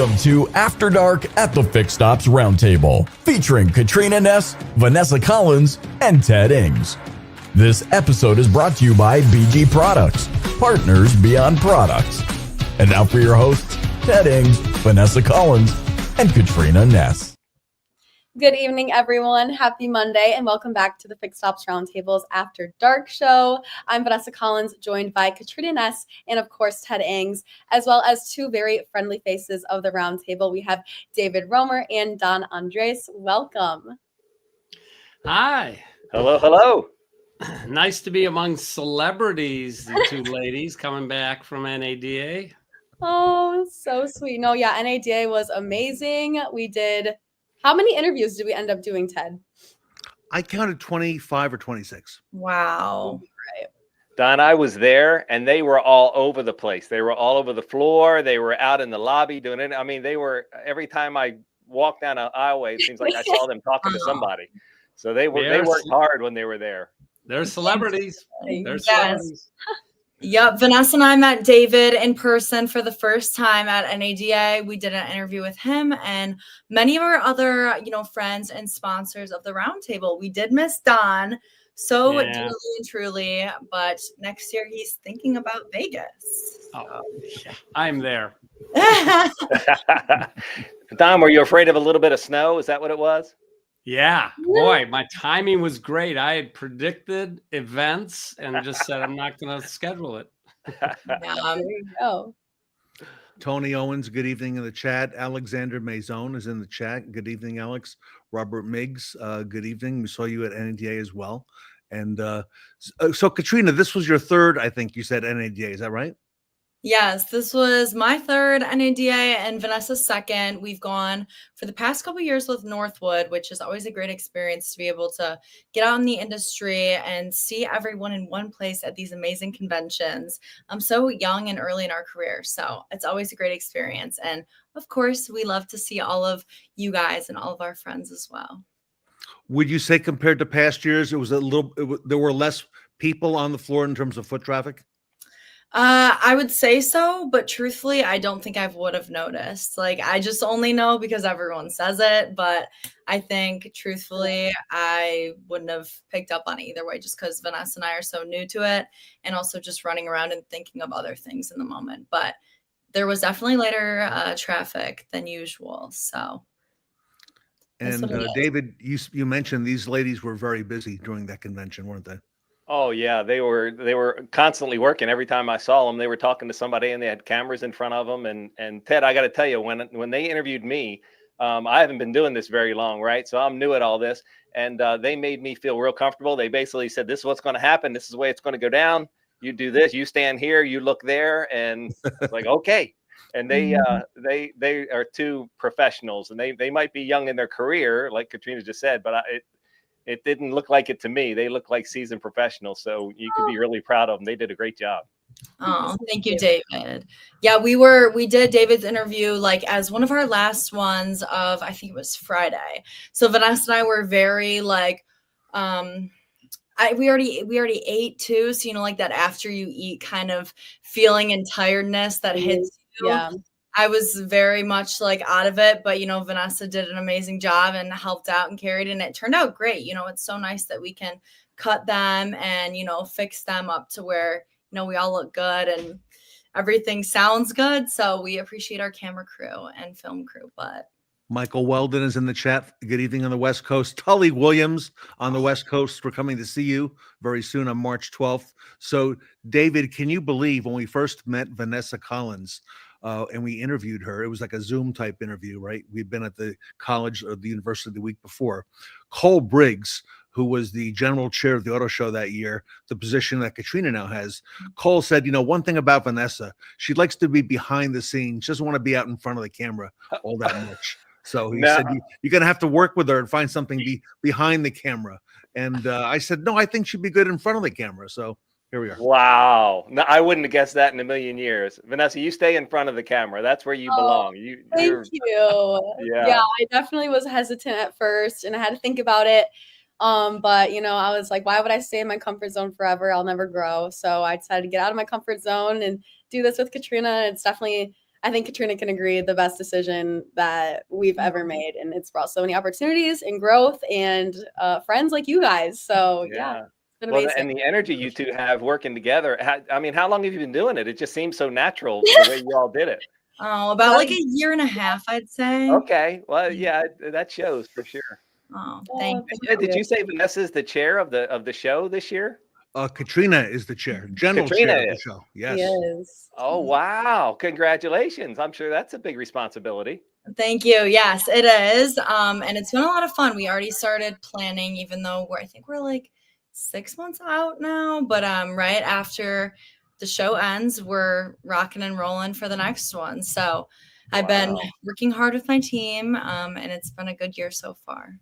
Welcome to After Dark at the Fix Stops Roundtable, featuring Katrina Ness, Vanessa Collins, and Ted Ings. This episode is brought to you by BG Products, partners beyond products. And now for your hosts, Ted Ings, Vanessa Collins, and Katrina Ness. Good evening, everyone. Happy Monday, and welcome back to the Fix Stops Roundtable's After Dark show. I'm Vanessa Collins, joined by Katrina Ness and, of course, Ted Ings, as well as two very friendly faces of the Roundtable. We have David Roemer and Don Andres. Welcome. Hi. Hello, hello. Nice to be among celebrities, the two ladies coming back from NADA. Oh, so sweet. No, yeah, NADA was amazing. We did... How many interviews did we end up doing, Ted? I counted 25 or 26. Wow. Right. Don, I was there, and they were all over the place. They were all over the floor. They were out in the lobby doing it. I mean, they were, every time I walked down an aisleway, it seems like I saw them talking to somebody. So they worked hard when they were there. They're celebrities. They're Yes. celebrities. Yep. Vanessa and I met David in person for the first time at NADA. We did an interview with him and many of our other, friends and sponsors of the Roundtable. We did miss Don so dearly and truly, but next year he's thinking about Vegas. Oh, yeah. I'm there. Don, were you afraid of a little bit of snow? Is that what it was? Yeah. Boy, my timing was great. I had predicted events and just said I'm not going to schedule it. There you go. Tony Owens, good evening in the chat. Alexander Maison is in the chat. Good evening, Alex. Robert Miggs, good evening. We saw you at NADA as well. And so, Katrina, this was your third, I think you said, NADA. Is that right? Yes, this was my third NADA and Vanessa's second. We've gone for the past couple of years with Northwood, which is always a great experience to be able to get out in the industry and see everyone in one place at these amazing conventions. I'm so young and early in our career, so it's always a great experience. And of course, we love to see all of you guys and all of our friends as well. Would you say compared to past years, there were less people on the floor in terms of foot traffic? I would say so, but truthfully, I don't think I would have noticed. I just only know because everyone says it, but I think truthfully, I wouldn't have picked up on it either way, just because Vanessa and I are so new to it and also just running around and thinking of other things in the moment. But there was definitely lighter traffic than usual. So. And David, you mentioned these ladies were very busy during that convention, weren't they? Oh yeah, they were constantly working. Every time I saw them, they were talking to somebody, and they had cameras in front of them. And Ted, I got to tell you, when they interviewed me, I haven't been doing this very long, right? So I'm new at all this, and they made me feel real comfortable. They basically said, "This is what's going to happen. This is the way it's going to go down. You do this. You stand here. You look there." And it's like, okay. And they are two professionals, and they might be young in their career, like Katrina just said, but it didn't look like it to me. They look like seasoned professionals. So you could be really proud of them. They did a great job. Oh, thank you, David. Yeah, we did David's interview as one of our last ones of, I think it was Friday. So Vanessa and I were very we already ate too. So, that after you eat kind of feeling and tiredness that hits you. Yeah. I was very much out of it, but Vanessa did an amazing job and helped out and carried, and it turned out great. It's so nice that we can cut them and fix them up to where we all look good and everything sounds good. So we appreciate our camera crew and film crew. But Michael Weldon is in the chat. Good evening on the West Coast. Tully Williams on the West Coast. We're coming to see you very soon on March 12th. So, David, can you believe when we first met Vanessa Collins and we interviewed her, it was like a Zoom type interview, right? We'd been at the college or the university the week before. Cole Briggs, who was the general chair of the auto show that year, the position that Katrina now has, Cole said, one thing about Vanessa, she likes to be behind the scenes. She doesn't want to be out in front of the camera all that much. So he said, you're going to have to work with her and find something behind the camera. And I said, no, I think she'd be good in front of the camera. So here we are. Wow. No, I wouldn't have guessed that in a million years. Vanessa, you stay in front of the camera. That's where you belong. Thank you. Yeah, I definitely was hesitant at first, and I had to think about it. But I was like, why would I stay in my comfort zone forever? I'll never grow. So I decided to get out of my comfort zone and do this with Katrina. It's definitely I think Katrina can agree, the best decision that we've ever made. And it's brought so many opportunities and growth and friends like you guys. So yeah, it's been Well, amazing. and the energy you two have working together. I mean, how long have you been doing it? It just seems so natural the way you all did it. Oh, about like a year and a half, I'd say. Okay. Well, yeah, that shows for sure. Oh, thank you. Ted, did you say Vanessa's the chair of the show this year? Katrina is the chair, general Katrina chair of the is. show. Yes. He is. Oh, wow. Congratulations. I'm sure that's a big responsibility. Thank you. Yes, it is. And it's been a lot of fun. We already started planning, even though I think we're like 6 months out now. But right after the show ends, we're rocking and rolling for the next one. So I've been working hard with my team, and it's been a good year so far.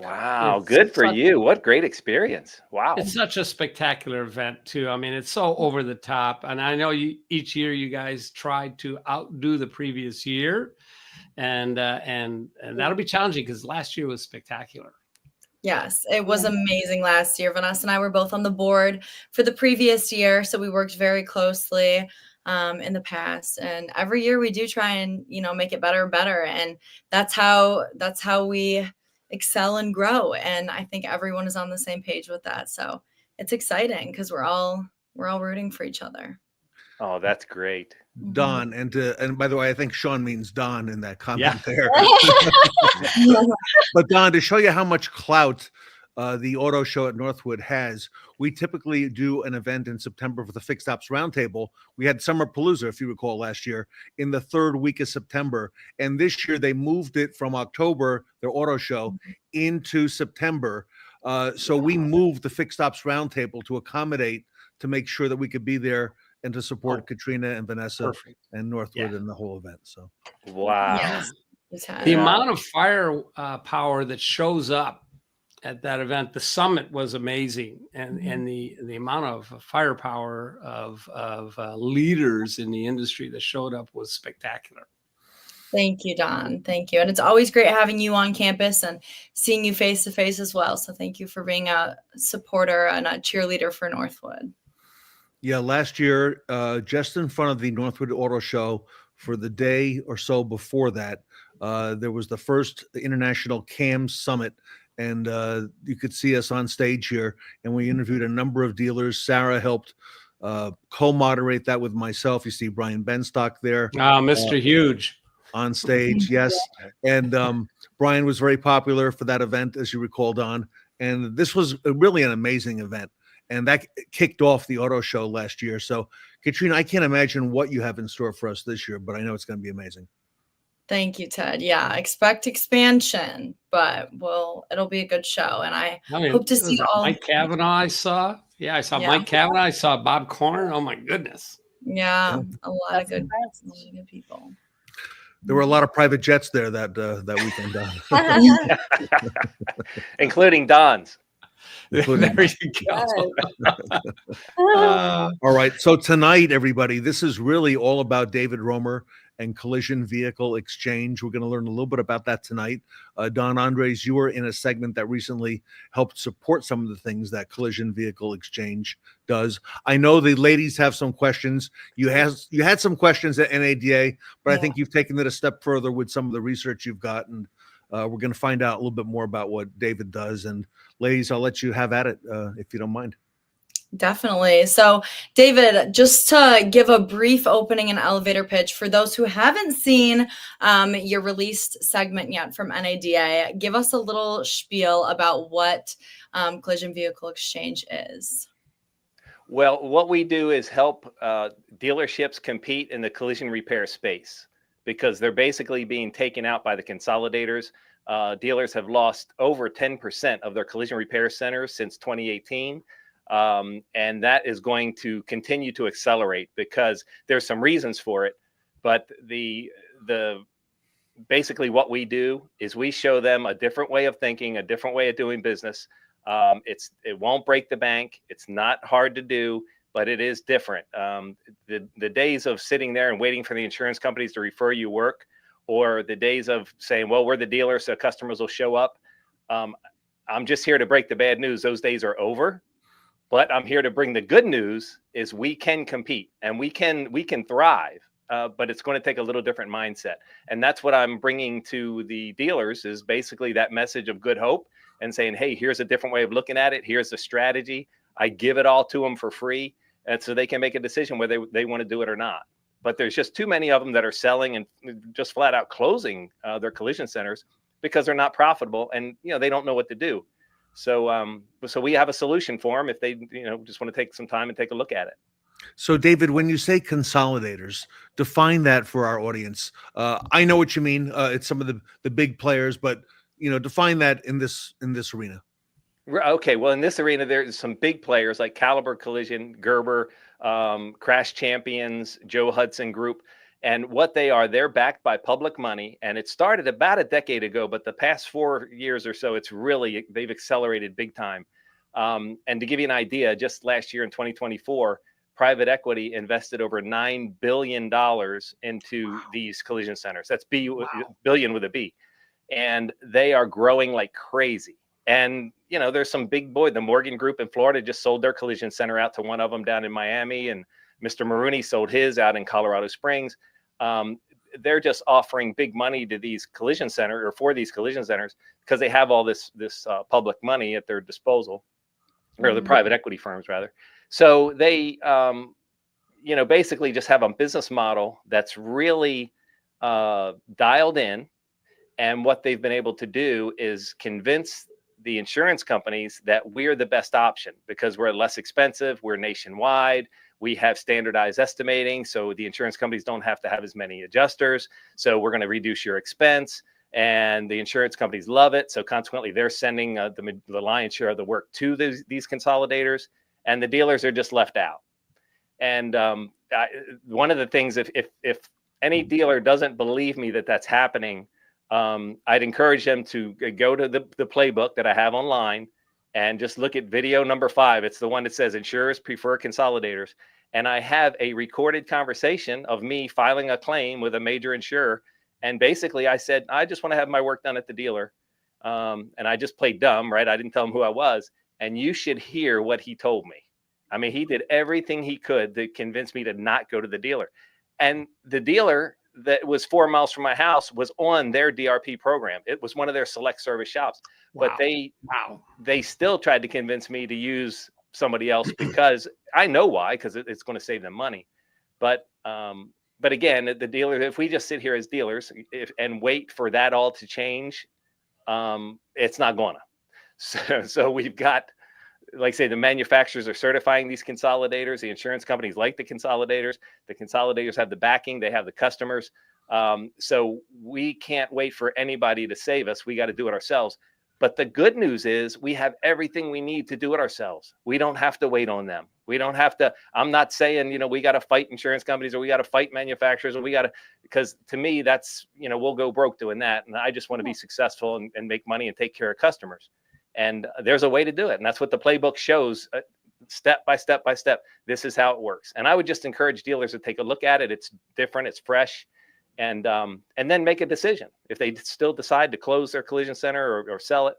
Wow, good for you. What great experience. Wow. It's such a spectacular event too. I mean, it's so over the top. And I know each year you guys tried to outdo the previous year. And that'll be challenging because last year was spectacular. Yes, it was amazing last year. Vanessa and I were both on the board for the previous year. So we worked very closely in the past. And every year we do try and, make it better and better. And that's how we excel and grow. And I think everyone is on the same page with that. So it's exciting because we're all rooting for each other. Oh, that's great. Don, and by the way, I think Sean means Don in that comment there. But Don, to show you how much clout the auto show at Northwood has, we typically do an event in September for the Fixed Ops Roundtable. We had Summer Palooza, if you recall, last year in the third week of September. And this year they moved it from October, their auto show, into September. So we moved the Fixed Ops Roundtable to accommodate, to make sure that we could be there and to support Katrina and Vanessa and Northwood in the whole event. So, wow. Yes. The amount of fire power that shows up at that event, the summit was amazing. And the amount of firepower of leaders in the industry that showed up was spectacular. Thank you, Don. Thank you. And it's always great having you on campus and seeing you face to face as well. So thank you for being a supporter and a cheerleader for Northwood. Yeah, last year, just in front of the Northwood Auto Show, for the day or so before that, there was the first International CAM Summit, and you could see us on stage here, and we interviewed a number of dealers. Sarah helped co-moderate that with myself. You see Brian Benstock there. Mr. Huge. On stage, yes. And Brian was very popular for that event, as you recall, Don. And this was really an amazing event. And that kicked off the auto show last year. So, Katrina, I can't imagine what you have in store for us this year, but I know it's going to be amazing. Thank you, Ted. Yeah, expect expansion, but it'll be a good show. And I hope to see all. Mike Kavanaugh, I saw. Yeah, I saw Mike Kavanaugh. I saw Bob Corn. Oh, my goodness. Yeah, a lot of good people. There were a lot of private jets there that weekend, including Don's. There you go. All right. So tonight, everybody, this is really all about David Roemer and Collision Vehicle Exchange. We're going to learn a little bit about that tonight. Don Andres, you were in a segment that recently helped support some of the things that Collision Vehicle Exchange does. I know the ladies have some questions. You had some questions at NADA, but I think you've taken it a step further with some of the research you've got, and we're going to find out a little bit more about what David does. And ladies, I'll let you have at it if you don't mind. Definitely. So, David, just to give a brief opening and elevator pitch for those who haven't seen your released segment yet from NADA, give us a little spiel about what Collision Vehicle Exchange is. Well, what we do is help dealerships compete in the collision repair space, because they're basically being taken out by the consolidators. Dealers have lost over 10% of their collision repair centers since 2018. And that is going to continue to accelerate because there's some reasons for it. But the basically what we do is we show them a different way of thinking, a different way of doing business. It won't break the bank. It's not hard to do, but it is different. The days of sitting there and waiting for the insurance companies to refer you work, or the days of saying, well, we're the dealer, so customers will show up. I'm just here to break the bad news. Those days are over. But I'm here to bring the good news is we can compete and we can thrive but it's going to take a little different mindset. And that's what I'm bringing to the dealers, is basically that message of good hope and saying, hey, here's a different way of looking at it. Here's the strategy. I give it all to them for free, and so they can make a decision whether they want to do it or not. But there's just too many of them that are selling and just flat out closing their collision centers because they're not profitable, and they don't know what to do. So so we have a solution for them if they just want to take some time and take a look at it. So, David, when you say consolidators, define that for our audience. I know what you mean. It's some of the big players, but define that in this arena. Okay, well, in this arena, there's some big players like Caliber Collision, Gerber, Crash Champions, Joe Hudson Group. And what they are, they're backed by public money. And it started about a decade ago, but the past 4 years or so, they've accelerated big time. And to give you an idea, just last year in 2024, private equity invested over $9 billion into these collision centers. That's billion with a B. And they are growing like crazy. And, there's some big boy, the Morgan Group in Florida just sold their collision center out to one of them down in Miami. And Mr. Maroney sold his out in Colorado Springs. They're just offering big money to these collision centers, or for these collision centers, because they have all this public money at their disposal, or the private equity firms rather. So they, basically just have a business model that's really dialed in. And what they've been able to do is convince the insurance companies that we're the best option because we're less expensive, we're nationwide, we have standardized estimating, so the insurance companies don't have to have as many adjusters. So we're going to reduce your expense, and the insurance companies love it. So consequently, they're sending the lion's share of the work to these consolidators, and the dealers are just left out. And one of the things, if any dealer doesn't believe me that that's happening, I'd encourage them to go to the playbook that I have online and just look at video number 5. It's the one that says insurers prefer consolidators. And I have a recorded conversation of me filing a claim with a major insurer. And basically I said, I just want to have my work done at the dealer. And I just played dumb, right? I didn't tell him who I was. And you should hear what he told me. I mean, he did everything he could to convince me to not go to the dealer. And the dealer that was 4 miles from my house was on their DRP program. It was one of their select service shops. Wow. But they still tried to convince me to use somebody else because I know why, because it's going to save them money. But again, the dealer, if we just sit here as dealers and wait for that all to change, it's not gonna. So we've got, like I say, the manufacturers are certifying these consolidators. The insurance companies like the consolidators. The consolidators have the backing. They have the customers. So we can't wait for anybody to save us. We got to do it ourselves. But the good news is we have everything we need to do it ourselves. We don't have to wait on them. We don't have to. I'm not saying, we got to fight insurance companies or we got to fight manufacturers or because to me, that's, we'll go broke doing that. And I just want to be successful and make money and take care of customers. And there's a way to do it. And that's what the playbook shows, step by step by step. This is how it works. And I would just encourage dealers to take a look at it. It's different. It's fresh. And then make a decision. If they still decide to close their collision center or sell it,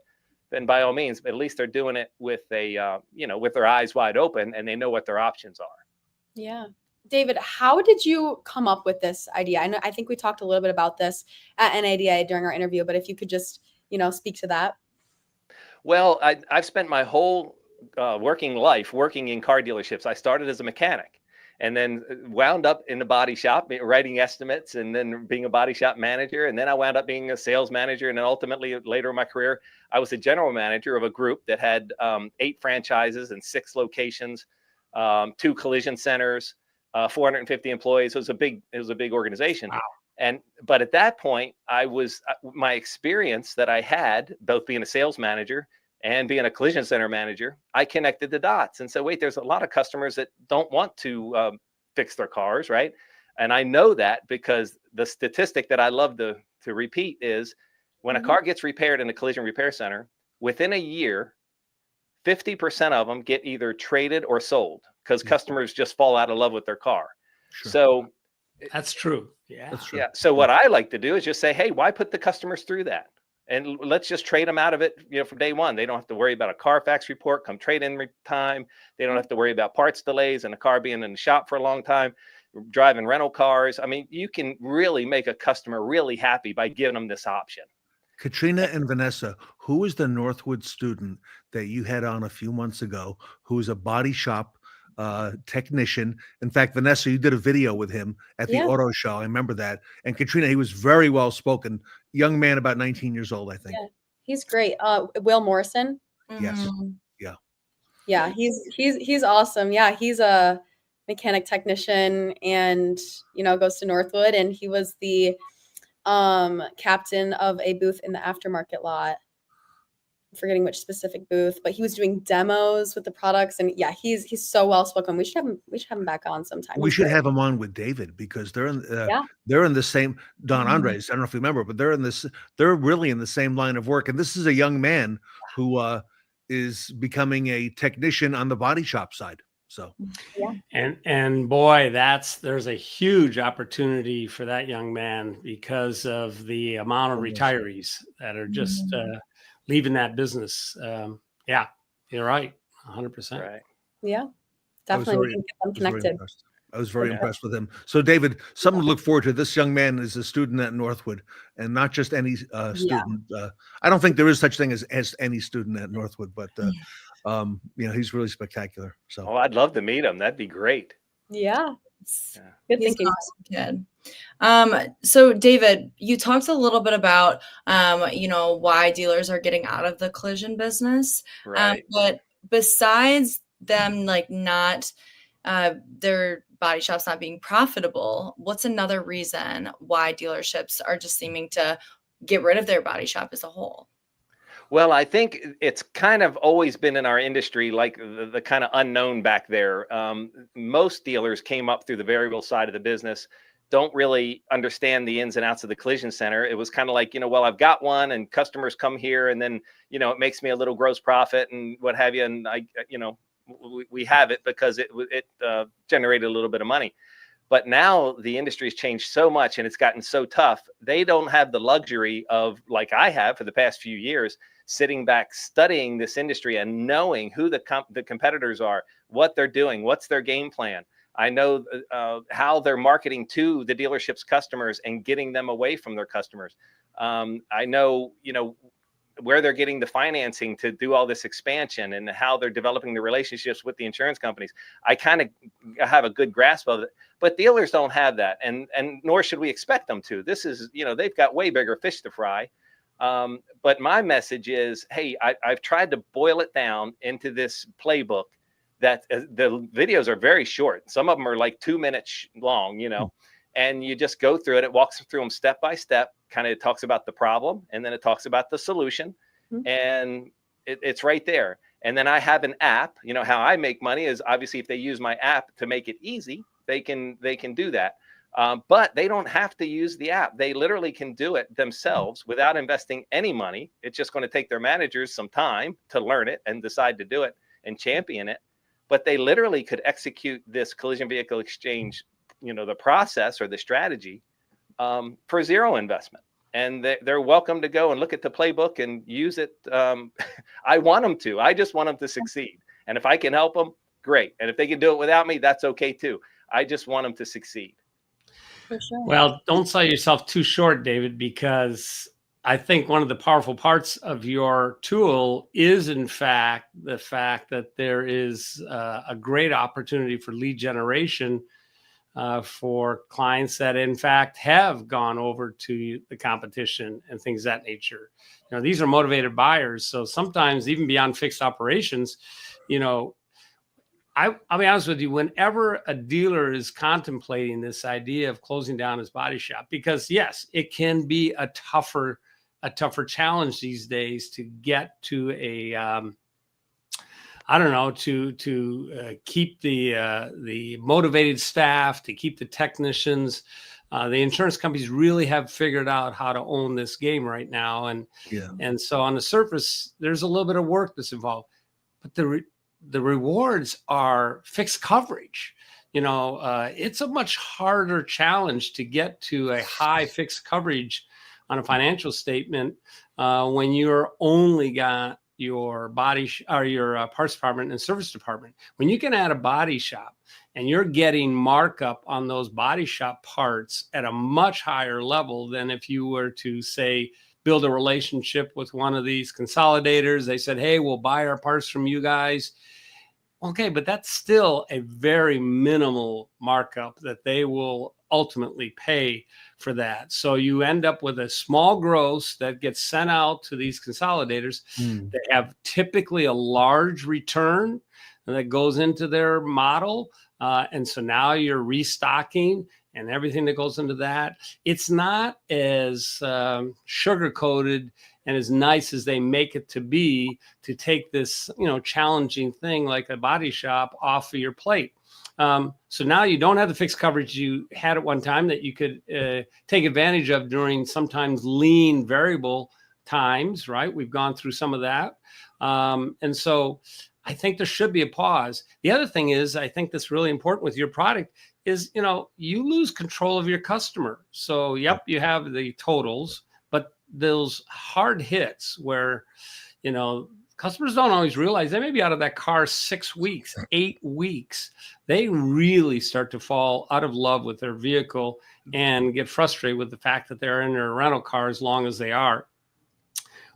then by all means, at least they're doing it with with their eyes wide open and they know what their options are. Yeah. David, how did you come up with this idea? I think we talked a little bit about this at NADA during our interview, but if you could just, speak to that. Well, I've spent my whole working life working in car dealerships. I started as a mechanic and then wound up in the body shop writing estimates and then being a body shop manager. And then I wound up being a sales manager. And then ultimately later in my career, I was a general manager of a group that had 8 franchises and 6 locations, 2 collision centers, 450 employees. It was a big organization. Wow. But at that point, my experience that I had, both being a sales manager and being a collision center manager, I connected the dots and said, wait, there's a lot of customers that don't want to fix their cars, right? And I know that because the statistic that I love to repeat is when a car gets repaired in a collision repair center, within a year, 50% of them get either traded or sold because customers just fall out of love with their car. Sure. So that's true. Yeah. That's true. Yeah. So what I like to do is just say, hey, why put the customers through that? And let's just trade them out of it, from day one. They don't have to worry about a Carfax report come trade-in time. They don't have to worry about parts delays and a car being in the shop for a long time. driving rental cars. I mean, you can really make a customer really happy by giving them this option. Katrina and Vanessa, who is the Northwood student that you had on a few months ago who is a body shop technician? In fact, Vanessa, you did a video with him at the Yeah. auto show. I remember that. And Katrina, he was very well spoken, young man, about 19 years old, I think. Yeah. He's great. Will Morrison. Yes. Mhm. Yeah, he's awesome. Yeah, he's a mechanic technician and goes to Northwood, and he was the captain of a booth in the aftermarket lot. I'm forgetting which specific booth, but he was doing demos with the products, and yeah, he's so well spoken. We should have him back on sometime. We He's should great. have him on with David because they're in Yeah. they're in the same Don Mhm. Andres. I don't know if you remember, but they're really in the same line of work. And this is a young man who is becoming a technician on the body shop side. So And boy, there's a huge opportunity for that young man because of the amount of Yes. retirees that are just leaving that business. Yeah, you're right, 100%. Right. Yeah, I was definitely. very- We can get them I was very connected. impressed. I was very Yeah. impressed with him. So, David, something to look forward to. This young man is a student at Northwood, and not just any student. I don't think there is such thing as any student at Northwood, but he's really spectacular. So, Oh, I'd love to meet him. That'd be great. Yeah. Yeah. Good He's thinking. an awesome kid. So David, you talked a little bit about, why dealers are getting out of the collision business. Right. But besides them, like not, their body shops not being profitable, what's another reason why dealerships are just seeming to get rid of their body shop as a whole? Well, I think it's kind of always been in our industry, like the kind of unknown back there. Most dealers came up through the variable side of the business, don't really understand the ins and outs of the collision center. It was kind of like, well, I've got one and customers come here and then, it makes me a little gross profit and what have you. And we have it because it generated a little bit of money. But now the industry's changed so much and it's gotten so tough. They don't have the luxury of, like I have for the past few years, sitting back, studying this industry and knowing who the competitors are, what they're doing, what's their game plan. I know how they're marketing to the dealership's customers and getting them away from their customers. I know, where they're getting the financing to do all this expansion and how they're developing the relationships with the insurance companies. I kind of have a good grasp of it, but dealers don't have that. And nor should we expect them to. This is, they've got way bigger fish to fry. But my message is, hey, I've tried to boil it down into this playbook that the videos are very short. Some of them are like 2 minutes long, and you just go through it. It walks through them step by step, kind of talks about the problem, and then it talks about the solution, and it's right there. And then I have an app. How I make money is obviously if they use my app to make it easy, they can do that. But they don't have to use the app. They literally can do it themselves without investing any money. It's just going to take their managers some time to learn it and decide to do it and champion it. But they literally could execute this collision vehicle exchange, the process or the strategy for zero investment. And they're welcome to go and look at the playbook and use it. I want them to. I just want them to succeed. And if I can help them, great. And if they can do it without me, that's okay too. I just want them to succeed. For sure. Well, don't sell yourself too short, David, because I think one of the powerful parts of your tool is, in fact, the fact that there is a great opportunity for lead generation for clients that, in fact, have gone over to the competition and things of that nature. These are motivated buyers. So sometimes even beyond fixed operations, I'll be honest with you, whenever a dealer is contemplating this idea of closing down his body shop, because yes, it can be a tougher challenge these days to get to to keep the motivated staff, to keep the technicians. The insurance companies really have figured out how to own this game right now. And so on the surface, there's a little bit of work that's involved, but the rewards are fixed coverage. It's a much harder challenge to get to a high fixed coverage on a financial statement when you're only got your body or your parts department and service department. When you can add a body shop and you're getting markup on those body shop parts at a much higher level than if you were to, say, build a relationship with one of these consolidators. They said, hey, we'll buy our parts from you guys. Okay, but that's still a very minimal markup that they will ultimately pay for that. So you end up with a small gross that gets sent out to these consolidators. They have typically a large return that goes into their model. And so now you're restocking and everything that goes into that. It's not as sugar-coated and as nice as they make it to be, to take this, challenging thing like a body shop off of your plate. So now you don't have the fixed coverage you had at one time that you could take advantage of during sometimes lean variable times, right? We've gone through some of that. And so I think there should be a pause. The other thing is, I think that's really important with your product is, you lose control of your customer. So, yep, you have the totals, but those hard hits where, customers don't always realize they may be out of that car 6 weeks, 8 weeks. They really start to fall out of love with their vehicle and get frustrated with the fact that they're in their rental car as long as they are.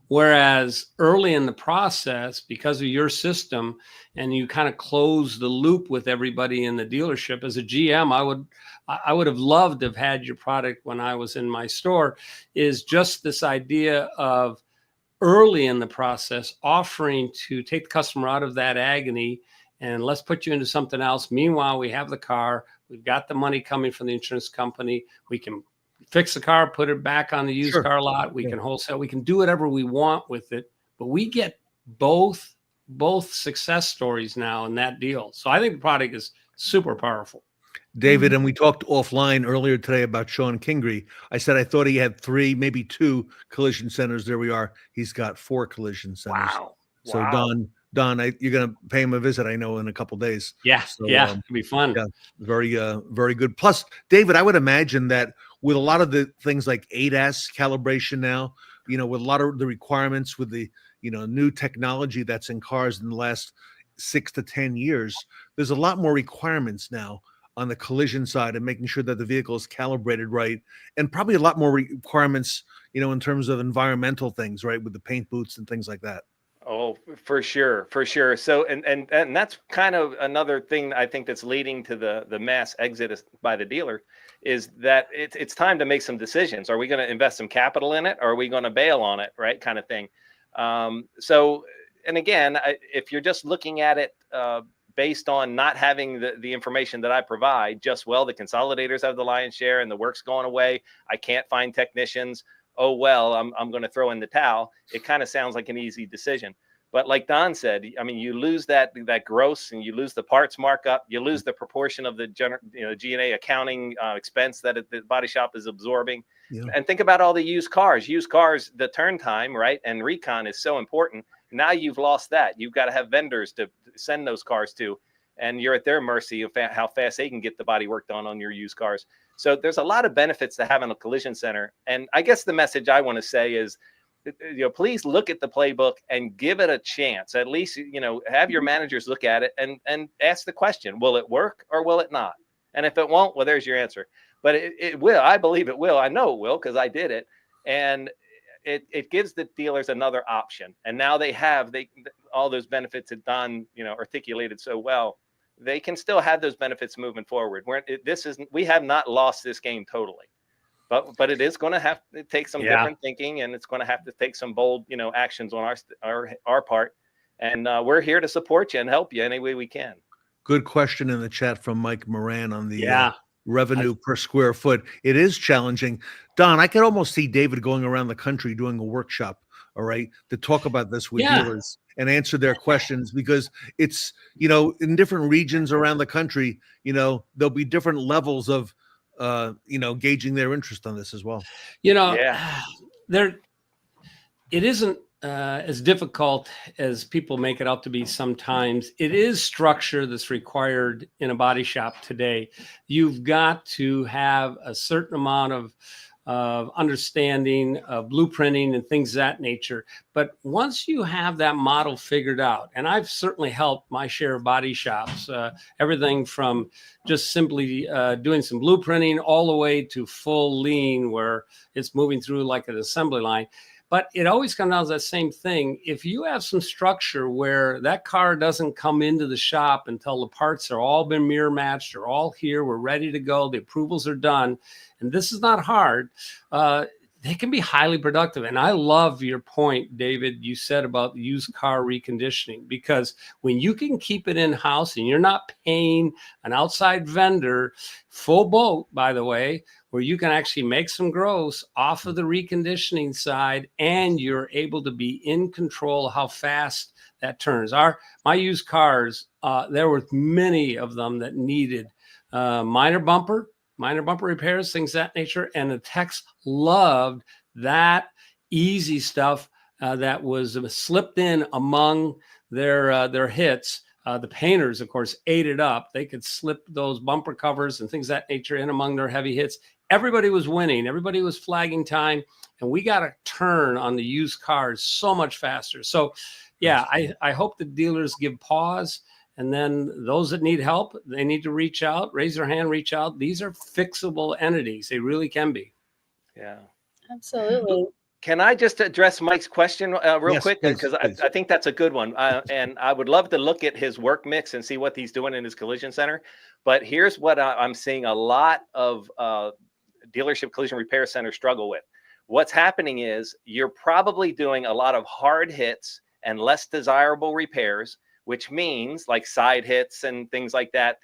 Whereas early in the process, because of your system, and you kind of close the loop with everybody in the dealership, as a GM, I would have loved to have had your product when I was in my store, is just this idea of early in the process offering to take the customer out of that agony and let's put you into something else. Meanwhile, we have the car, we've got the money coming from the insurance company, we can fix the car, put it back on the used car lot. We can wholesale. We can do whatever we want with it. But we get both success stories now in that deal. So I think the product is super powerful. David, and we talked offline earlier today about Sean Kingery. I said I thought he had 3, maybe 2 collision centers. There we are. He's got 4 collision centers. Wow. So Don, you're going to pay him a visit, I know, in a couple of days. Yeah, so, it'll be fun. Yeah, very good. Plus, David, I would imagine that with a lot of the things like ADAS calibration now, with a lot of the requirements with the, new technology that's in cars in the last 6 to 10 years, there's a lot more requirements now on the collision side and making sure that the vehicle is calibrated right, and probably a lot more requirements, in terms of environmental things, right, with the paint booths and things like that. Oh, for sure. So, and that's kind of another thing I think that's leading to the mass exit by the dealer, is that it's time to make some decisions. Are we going to invest some capital in it, or are we going to bail on it, right, kind of thing. So, and again, if you're just looking at it based on not having the information that I provide, the consolidators have the lion's share and the work's going away, I can't find technicians, oh, well, I'm going to throw in the towel. It kind of sounds like an easy decision. But like Don said, I mean, you lose that gross, and you lose the parts markup, you lose the proportion of the G&A accounting expense that the body shop is absorbing. Yeah. And think about all the used cars, the turn time, right? And recon is so important. Now you've lost that. You've got to have vendors to send those cars to, and you're at their mercy of how fast they can get the body work done on your used cars. So there's a lot of benefits to having a collision center. And I guess the message I want to say is, please look at the playbook and give it a chance. At least, have your managers look at it and ask the question, will it work or will it not? And if it won't, well, there's your answer. But it will. I believe it will. I know it will because I did it. And it gives the dealers another option. And now they have all those benefits that Don, articulated so well. They can still have those benefits moving forward. We have not lost this game totally. But it is going to have to take some different thinking, and it's going to have to take some bold, actions on our part. And we're here to support you and help you any way we can. Good question in the chat from Mike Moran on the revenue per square foot. It is challenging. Don, I could almost see David going around the country doing a workshop, all right, to talk about this with dealers and answer their questions, because it's, in different regions around the country, there'll be different levels of gauging their interest on this as well. It isn't as difficult as people make it out to be sometimes. It is structure that's required in a body shop today. You've got to have a certain amount of of understanding, of blueprinting and things of that nature. But once you have that model figured out, and I've certainly helped my share of body shops, everything from just simply doing some blueprinting all the way to full lean where it's moving through like an assembly line. But it always comes down to that same thing. If you have some structure where that car doesn't come into the shop until the parts are all been mirror matched, they're all here, we're ready to go, the approvals are done, and this is not hard, they can be highly productive. And I love your point, David, you said about the used car reconditioning, because when you can keep it in-house and you're not paying an outside vendor, full boat, by the way, where you can actually make some gross off of the reconditioning side, and you're able to be in control of how fast that turns. My used cars, there were many of them that needed minor bumper repairs, things of that nature, and the techs loved that easy stuff that was slipped in among their hits. The painters, of course, ate it up. They could slip those bumper covers and things of that nature in among their heavy hits. Everybody was winning. Everybody was flagging time. And we got a turn on the used cars so much faster. So, yeah, I hope the dealers give pause. And then those that need help, they need to reach out, raise their hand, reach out. These are fixable entities. They really can be. Yeah. Absolutely. Can I just address Mike's question real Yes, quick? please, Because please. I think that's a good one. And I would love to look at his work mix and see what he's doing in his collision center. But here's what I'm seeing a lot of dealership collision repair centers struggle with. What's happening is you're probably doing a lot of hard hits and less desirable repairs, which means like side hits and things like that,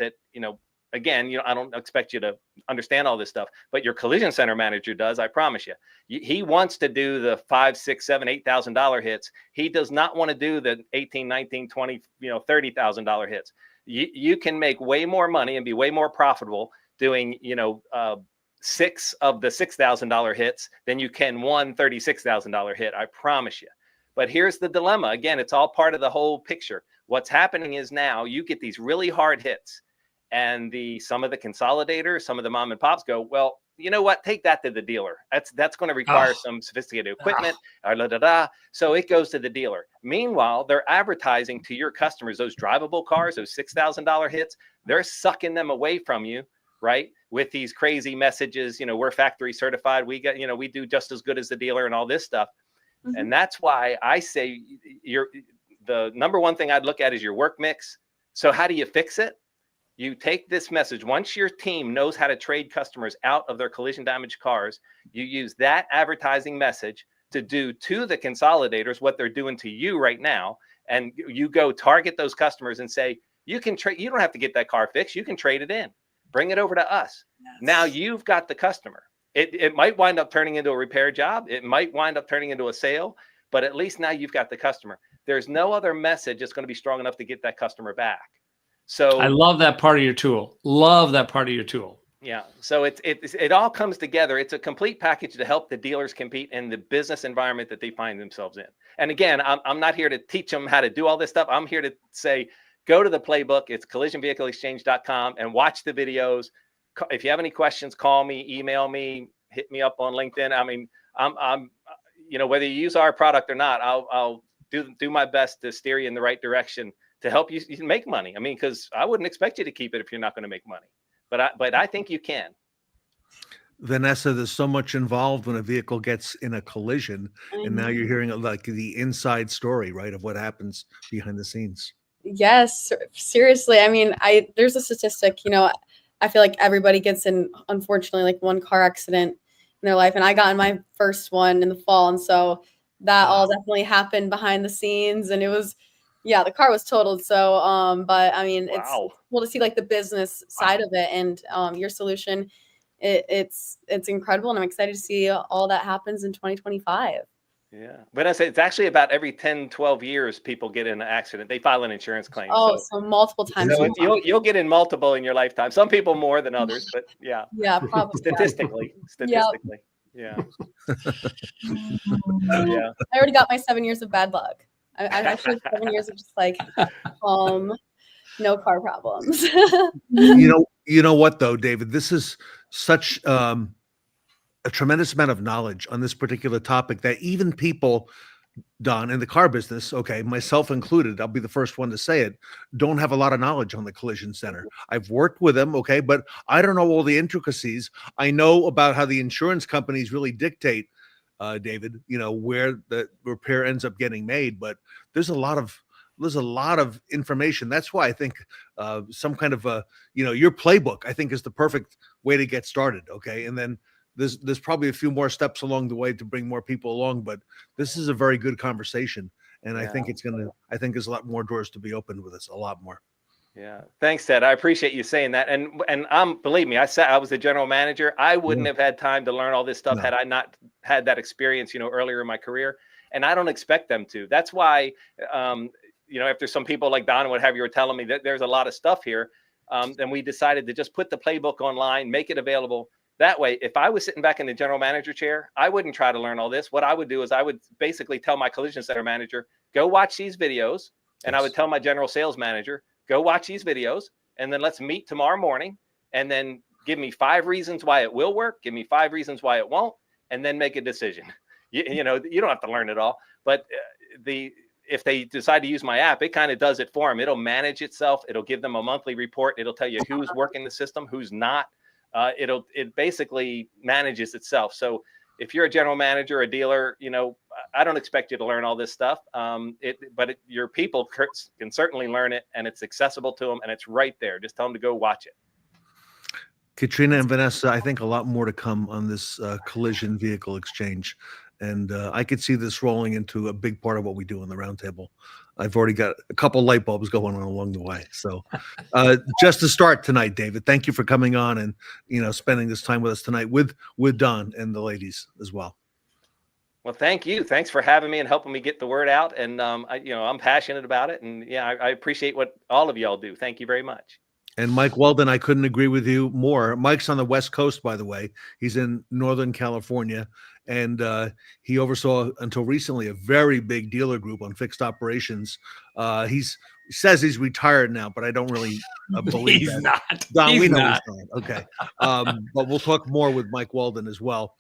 again, I don't expect you to understand all this stuff, but your collision center manager does, I promise you. He wants to do the $5,000, $6,000, $7,000, $8,000 hits. He does not want to do the $18,000, $19,000, $20,000, $30,000 hits. You can make way more money and be way more profitable doing, 6 of the $6,000 hits than you can one $36,000 hit. I promise you. But here's the dilemma. Again, it's all part of the whole picture. What's happening is now you get these really hard hits, and some of the consolidators, some of the mom and pops go, well, you know what? Take that to the dealer. That's going to require some sophisticated equipment. So it goes to the dealer. Meanwhile, they're advertising to your customers those drivable cars, those $6,000 hits. They're sucking them away from you, right? With these crazy messages, we're factory certified. We got, we do just as good as the dealer and all this stuff. Mm-hmm. And that's why I say the number one thing I'd look at is your work mix. So how do you fix it? You take this message. Once your team knows how to trade customers out of their collision damaged cars, you use that advertising message to do to the consolidators what they're doing to you right now. And you go target those customers and say, you can trade. You don't have to get that car fixed. You can trade it in. Bring it over to us. Yes. Now you've got the customer. It might wind up turning into a repair job. It might wind up turning into a sale, but at least now you've got the customer. There's no other message that's going to be strong enough to get that customer back. So I love that part of your tool. Yeah. So it all comes together. It's a complete package to help the dealers compete in the business environment that they find themselves in. And again, I'm not here to teach them how to do all this stuff. I'm here to say, go to the playbook. It's collisionvehicleexchange.com and watch the videos. If you have any questions, call me, email me, hit me up on LinkedIn. I mean, I'm whether you use our product or not, I'll do my best to steer you in the right direction to help you make money. I mean, because I wouldn't expect you to keep it if you're not going to make money, but I think you can. Vanessa, there's so much involved when a vehicle gets in a collision, and now you're hearing like the inside story, right, of what happens behind the scenes. Yes, seriously. I mean, there's a statistic, I feel like everybody gets in, unfortunately, like one car accident in their life. And I got in my first one in the fall. And so that all definitely happened behind the scenes. And it was, the car was totaled. So, but I mean, it's cool to see like the business side of it, and your solution. It's incredible. And I'm excited to see all that happens in 2025. Yeah. But I say it's actually about every 10, 12 years people get in an accident. They file an insurance claim. Oh, so multiple times. So you'll get in multiple in your lifetime. Some people more than others, but yeah. Yeah, probably. Statistically. Yeah. Yeah. I already got my 7 years of bad luck. I actually 7 years of just like, no car problems. You know what though, David, this is such, a tremendous amount of knowledge on this particular topic that even people, Don, in the car business, okay, myself included, I'll be the first one to say it, don't have a lot of knowledge on the collision center. I've worked with them, okay, but I don't know all the intricacies. I know about how the insurance companies really dictate, David, where the repair ends up getting made, but there's a lot of information. That's why I think some kind of your playbook, I think, is the perfect way to get started, okay? And then there's probably a few more steps along the way to bring more people along, but this is a very good conversation, and I think there's a lot more doors to be opened with this, a lot more. Yeah, thanks, Ted. I appreciate you saying that. And believe me, I was the general manager. I wouldn't have had time to learn all this stuff had I not had that experience, earlier in my career. And I don't expect them to. That's why, after some people like Don and what have you were telling me that there's a lot of stuff here, then we decided to just put the playbook online, make it available. That way, if I was sitting back in the general manager chair, I wouldn't try to learn all this. What I would do is I would basically tell my collision center manager, go watch these videos. And I would tell my general sales manager, go watch these videos. And then let's meet tomorrow morning. And then give me 5 reasons why it will work. Give me 5 reasons why it won't. And then make a decision. You don't have to learn it all. But if they decide to use my app, it kind of does it for them. It'll manage itself. It'll give them a monthly report. It'll tell you who's working the system, who's not. It basically manages itself. So if you're a general manager, a dealer, I don't expect you to learn all this stuff. But your people can certainly learn it, and it's accessible to them, and it's right there. Just tell them to go watch it. Katrina and Vanessa, I think a lot more to come on this collision vehicle exchange. And I could see this rolling into a big part of what we do on the Roundtable. I've already got a couple light bulbs going on along the way. So just to start tonight, David, thank you for coming on and, spending this time with us tonight with Don and the ladies as well. Well, thank you. Thanks for having me and helping me get the word out. And, I'm passionate about it. And I appreciate what all of y'all do. Thank you very much. And Mike Weldon, I couldn't agree with you more. Mike's on the West Coast, by the way. He's in Northern California, and he oversaw, until recently, a very big dealer group on fixed operations. He says he's retired now, but I don't really believe he's that. Not. Don, he's we know not. he's not. Okay. But we'll talk more with Mike Weldon as well.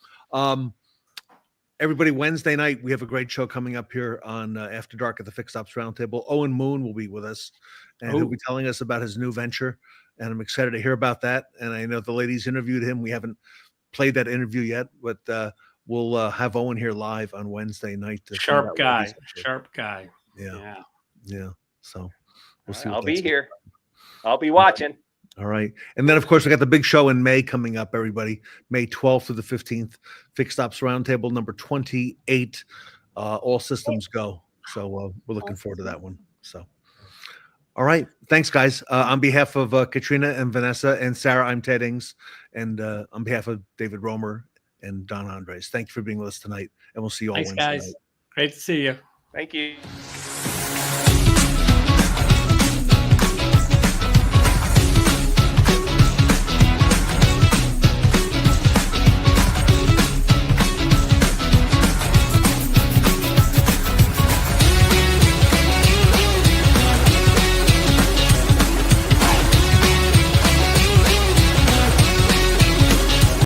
Everybody, Wednesday night, we have a great show coming up here on After Dark at the Fixed Ops Roundtable. Owen Moon will be with us, and he'll be telling us about his new venture, and I'm excited to hear about that. And I know the ladies interviewed him. We haven't played that interview yet, but we'll have Owen here live on Wednesday night. Sharp guy. Yeah. So we'll see. I'll be here. I'll be watching. All right. And then, of course, we got the big show in May coming up, everybody. May 12th to the 15th. Fixed Ops Roundtable number 28. All systems go. So we're looking forward to that one. So, all right. Thanks, guys. On behalf of Katrina and Vanessa and Sarah, I'm Ted Ings. And on behalf of David Roemer and Don Andres, thank you for being with us tonight. And we'll see you all Thanks, Wednesday guys. night. Great to see you. Thank you.